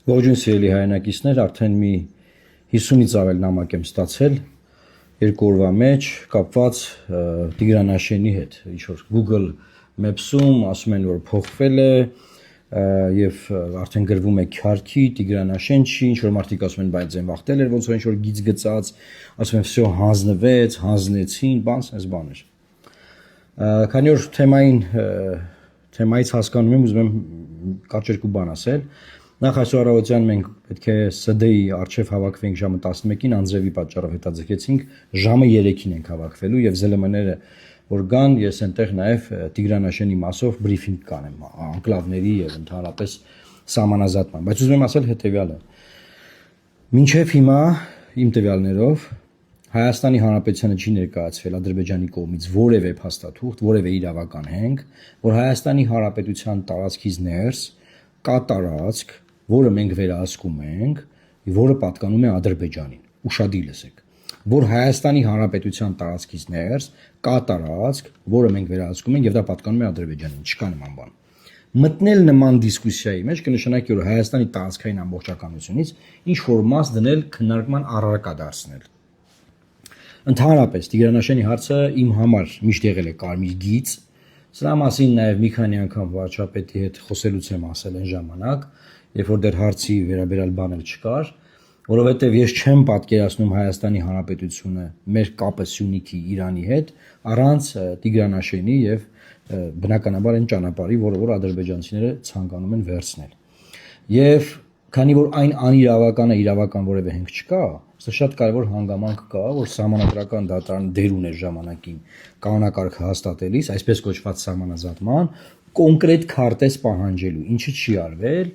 Ողջույն սիրելի հայրենակիցներ, արդեն մի 50-ից ավել նամակ եմ ստացել երկու օրվա մեջ կապված Տիգրան Աշենի հետ, ինչ-որ Google Maps-ում ասում են, որ փոխվել է եւ արդեն գրվում է քյարքի Տիգրան Աշեն չի, ինչ-որ մարդիկ ասում են, բայց այն վախտել էր, ոնց որ ինչ-որ գիծ գծած, ասում են, всё հանձնվեց, հանձնեցին, բան, sense բաներ։ Քանի որ թեմայից հասկանում եմ, ուզում եմ կարճ երկու բան ասել։ Նախ այսօր առավոտյան մենք պետք է ՍԴ-ի առջև հավաքվենք ժամը 11-ին, անձրևի պատճառով հետաձգեցինք, ժամը 3-ին ենք հավաքվելու եւ ԶԼՄ-ները որ գան, ես այնտեղ նաեւ Տիգրան Աշենի մասով բրիֆինգ կանեմ, անկլավների եւ ընդհանրապես սահմանազատման, բայց ուզում եմ ասել հետեւյալը։ Մինչեւ հիմա իմ տվյալներով Հայաստանի Հանրապետությանը չի ներկայացվել Ադրբեջանի կողմից որևէ փաստաթուղթ, որևէ իրավական հենք, որ Հայաստանի Հանրապետության տարածքից ներս կա տարածք, որը մենք վերահսկում ենք, որը պատկանում է Ադրբեջանին։ Ուշադիր լսեք, որ Հայաստանի Հանրապետության տարածքից ներս կա տարածք, որը մենք վերահսկում ենք եւ դա պատկանում է Ադրբեջանին, չկա նման բան։ Մտնել նման դիսկուսիայի մեջ կնշանակի, որ Հայաստանի տարածքային ամբողջականությունից ինչ որ մաս դնել քննարկման առարկա դարձնել։ Ընդհանրապես Տիգրան Աշենի հարցը իմ համար միշտ եղել է կարմիր գիծ, սրա մասին նաև մի քանի անգամ վարչապետի հետ խոսելուց եմ ասել այն ժամանակ, երբ որ դեռ հարցի վերաբերյալ բան էլ չկար, որովհետև ես չեմ պատկերացնում Հայաստանի Հանրապետությունը մեր կապը Սյունիքի Իրանի հետ առանց Տիգրան Աշենի եւ բնականաբար այն ճանապարհի, որը որ ադրբեջանցիները ցանկանում են վերցնել։ Եվ քանի որ այն անիրավական է, իրավական որևէ հենք չկա, սա շատ կարևոր հանգամանք կա, որ սահմանադրական դատարանը դեր ուներ ժամանակին կանոնակարգը հաստատելիս, այսպես կոչված սահմանազատման, կոնկրետ քարտեզ պահանջելու, ինչը չի արվել,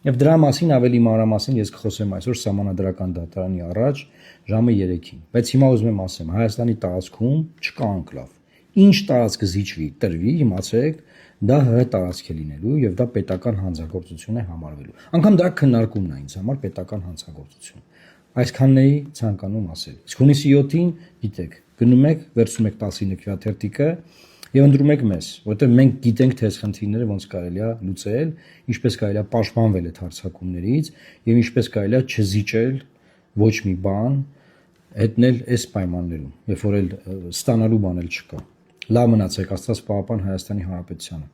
եւ դրա մասին ավելի մանրամասն ես կխոսեմ այսօր սահմանադրական դատարանի առաջ ժամը 3-ին։ Բայց հիմա ուզում եմ ասեմ, Հայաստանի տարածքում չկա անկլավ։ Ինչ տարածքը զիջվի, տրվի, իմացեք, դա ՀՀ տարածք է լինելու եւ դա պետական հանցագործություն է համարվելու։ Անկամ դրա քննարկումն է ինձ համար պետական հանցագործություն։ Այսքանն էի ցանկանում ասել։ Իսկ հունիսի 7-ին, գիտեք, գնում եք, վերցում եք 19 քվեաթերթիկը եւ ընտրում եք մեզ, որովհետեւ մենք գիտենք թե այս խնդիրները ոնց կարելի է լուծել, ինչպես կարելի է պաշտպանվել այդ հարձակումներից եւ ինչպես կարելի է չզիջել ոչ մի բան, հետնել այս պայմաններում, երբ որ էլ ստանալու բան էլ չկա։ Լավ մնացեք, Աստված պահապան Հայաստանի Հանրապետությանը։